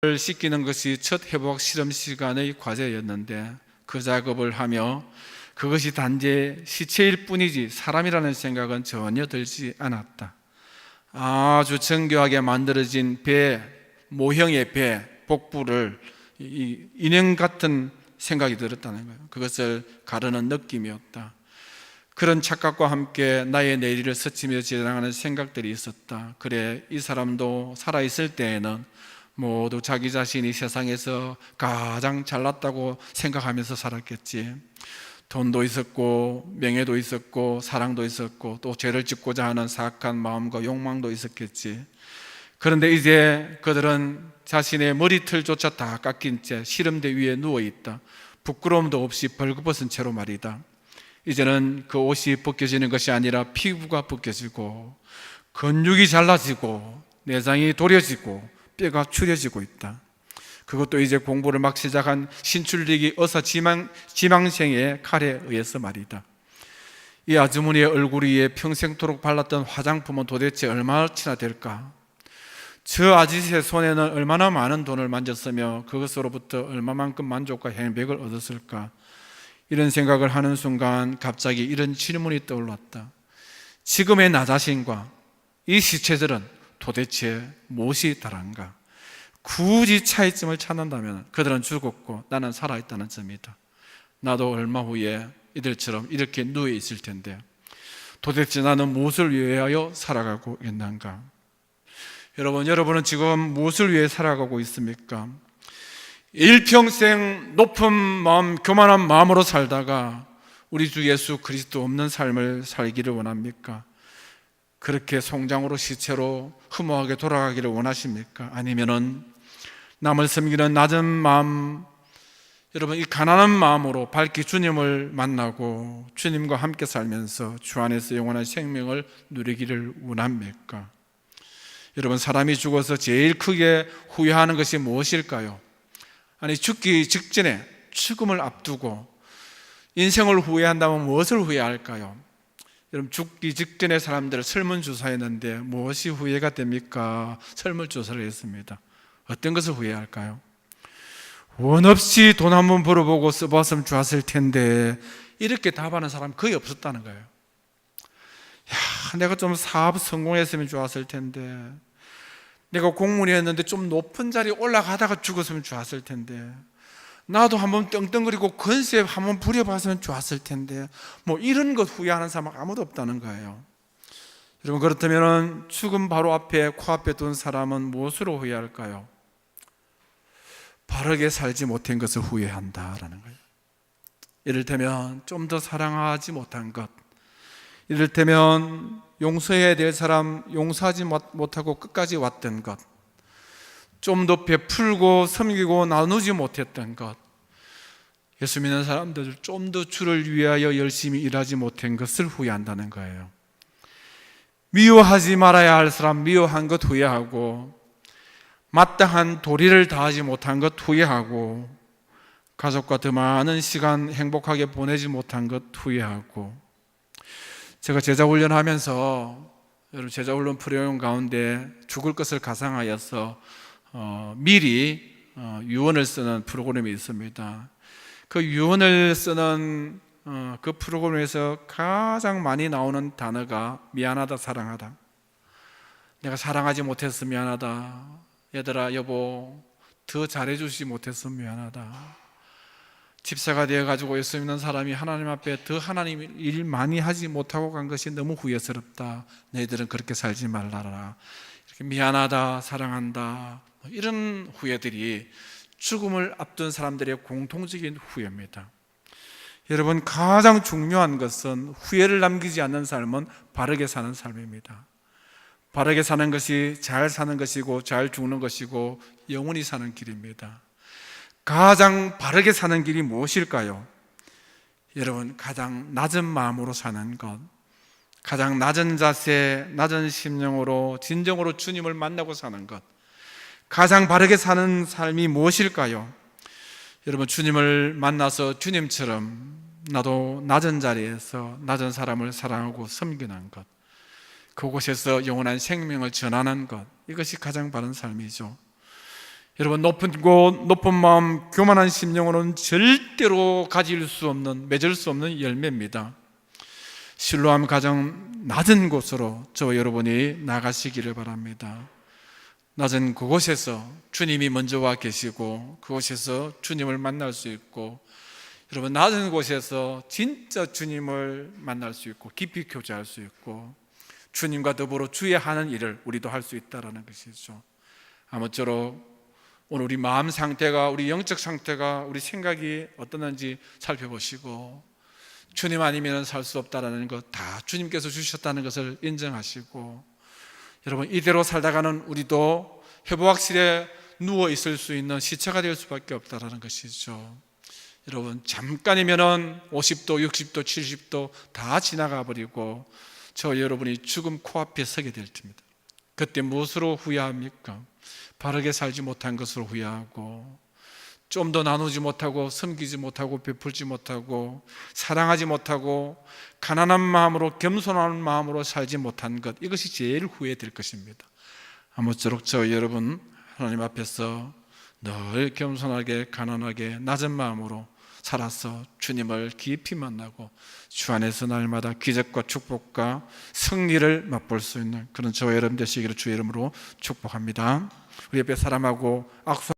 를 씻기는 것이 첫 회복 실험 시간의 과제였는데 그 작업을 하며 그것이 단지 시체일 뿐이지 사람이라는 생각은 전혀 들지 않았다. 아주 정교하게 만들어진 배, 모형의 배, 복부를 인형 같은 생각이 들었다는 거예요. 그것을 가르는 느낌이었다. 그런 착각과 함께 나의 내리를 스치며 지나가는 생각들이 있었다. 그래, 이 사람도 살아있을 때에는 모두 자기 자신이 세상에서 가장 잘났다고 생각하면서 살았겠지. 돈도 있었고 명예도 있었고 사랑도 있었고 또 죄를 짓고자 하는 사악한 마음과 욕망도 있었겠지. 그런데 이제 그들은 자신의 머리털조차 다 깎인 채 시름대 위에 누워있다. 부끄러움도 없이 벌거벗은 채로 말이다. 이제는 그 옷이 벗겨지는 것이 아니라 피부가 벗겨지고 근육이 잘라지고 내장이 도려지고 뼈가 추려지고 있다. 그것도 이제 공부를 막 시작한 신출리기 의사 지망생의 칼에 의해서 말이다. 이 아주머니의 얼굴 위에 평생토록 발랐던 화장품은 도대체 얼마치나 될까? 저 아저씨의 손에는 얼마나 많은 돈을 만졌으며 그것으로부터 얼마만큼 만족과 행복을 얻었을까? 이런 생각을 하는 순간 갑자기 이런 질문이 떠올랐다. 지금의 나 자신과 이 시체들은 도대체 무엇이 다른가? 굳이 차이점을 찾는다면 그들은 죽었고 나는 살아있다는 점이다. 나도 얼마 후에 이들처럼 이렇게 누워 있을 텐데 도대체 나는 무엇을 위하여 살아가고 있는가? 여러분은 지금 무엇을 위해 살아가고 있습니까? 일평생 높은 마음, 교만한 마음으로 살다가 우리 주 예수 그리스도 없는 삶을 살기를 원합니까? 그렇게 송장으로 시체로 허무하게 돌아가기를 원하십니까? 아니면은 남을 섬기는 낮은 마음, 여러분 이 가난한 마음으로 밝게 주님을 만나고 주님과 함께 살면서 주 안에서 영원한 생명을 누리기를 원합니까? 여러분, 사람이 죽어서 제일 크게 후회하는 것이 무엇일까요? 아니, 죽기 직전에 죽음을 앞두고 인생을 후회한다면 무엇을 후회할까요? 여러분, 죽기 직전에 사람들을 설문조사했는데 무엇이 후회가 됩니까? 설문조사를 했습니다. 어떤 것을 후회할까요? 원 없이 돈 한번 벌어보고 써봤으면 좋았을 텐데 이렇게 답하는 사람 거의 없었다는 거예요. 야, 내가 좀 사업 성공했으면 좋았을 텐데, 내가 공무원이었는데 좀 높은 자리에 올라가다가 죽었으면 좋았을 텐데, 나도 한번 떵떵거리고 건세 한번 부려봤으면 좋았을 텐데, 뭐 이런 것 후회하는 사람 아무도 없다는 거예요. 여러분, 그렇다면 죽음 바로 앞에 코앞에 둔 사람은 무엇으로 후회할까요? 바르게 살지 못한 것을 후회한다라는 거예요. 이를테면 좀 더 사랑하지 못한 것, 이를테면 용서해야 될 사람 용서하지 못하고 끝까지 왔던 것, 좀 더 베풀고 섬기고 나누지 못했던 것, 예수 믿는 사람들 좀 더 주를 위하여 열심히 일하지 못한 것을 후회한다는 거예요. 미워하지 말아야 할 사람 미워한 것 후회하고, 마땅한 도리를 다하지 못한 것 후회하고, 가족과 더 많은 시간 행복하게 보내지 못한 것 후회하고. 제가 제자훈련하면서 여러분 제자훈련 프로그램 가운데 죽을 것을 가상하여서 미리 유언을 쓰는 프로그램이 있습니다. 그 유언을 쓰는 그 프로그램에서 가장 많이 나오는 단어가 미안하다, 사랑하다. 내가 사랑하지 못해서 미안하다. 얘들아, 여보, 더 잘해주지 못해서 미안하다. 집사가 되어가지고 예수 믿는 사람이 하나님 앞에 더 하나님 일 많이 하지 못하고 간 것이 너무 후회스럽다. 너희들은 그렇게 살지 말라라. 이렇게 미안하다, 사랑한다, 이런 후회들이 죽음을 앞둔 사람들의 공통적인 후회입니다. 여러분, 가장 중요한 것은 후회를 남기지 않는 삶은 바르게 사는 삶입니다. 바르게 사는 것이 잘 사는 것이고 잘 죽는 것이고 영원히 사는 길입니다. 가장 바르게 사는 길이 무엇일까요? 여러분, 가장 낮은 마음으로 사는 것, 가장 낮은 자세, 낮은 심령으로 진정으로 주님을 만나고 사는 것, 가장 바르게 사는 삶이 무엇일까요? 여러분, 주님을 만나서 주님처럼 나도 낮은 자리에서 낮은 사람을 사랑하고 섬기는 것, 그곳에서 영원한 생명을 전하는 것, 이것이 가장 바른 삶이죠. 여러분, 높은 곳, 높은 마음, 교만한 심령으로는 절대로 가질 수 없는, 맺을 수 없는 열매입니다. 실로암 가정 낮은 곳으로 저와 여러분이 나가시기를 바랍니다. 낮은 그곳에서 주님이 먼저 와 계시고 그곳에서 주님을 만날 수 있고, 여러분, 낮은 곳에서 진짜 주님을 만날 수 있고 깊이 교제할 수 있고 주님과 더불어 주의 하는 일을 우리도 할 수 있다는 것이죠. 아무쪼록 오늘 우리 마음 상태가, 우리 영적 상태가, 우리 생각이 어떠한지 살펴보시고, 주님 아니면 살 수 없다는 것 다 주님께서 주셨다는 것을 인정하시고, 여러분, 이대로 살다가는 우리도 회복실에 누워 있을 수 있는 시체가 될 수밖에 없다는 것이죠. 여러분, 잠깐이면은 50도, 60도, 70도 다 지나가 버리고 저 여러분이 죽음 코앞에 서게 될 때입니다. 그때 무엇으로 후회합니까? 바르게 살지 못한 것으로 후회하고, 좀 더 나누지 못하고, 섬기지 못하고, 베풀지 못하고, 사랑하지 못하고, 가난한 마음으로, 겸손한 마음으로 살지 못한 것, 이것이 제일 후회될 것입니다. 아무쪼록 저 여러분 하나님 앞에서 늘 겸손하게, 가난하게, 낮은 마음으로 살아서 주님을 깊이 만나고 주 안에서 날마다 기적과 축복과 승리를 맛볼 수 있는 그런 저와 여러분 되시기를 주의 이름으로 축복합니다. 우리 옆에 사람하고 악수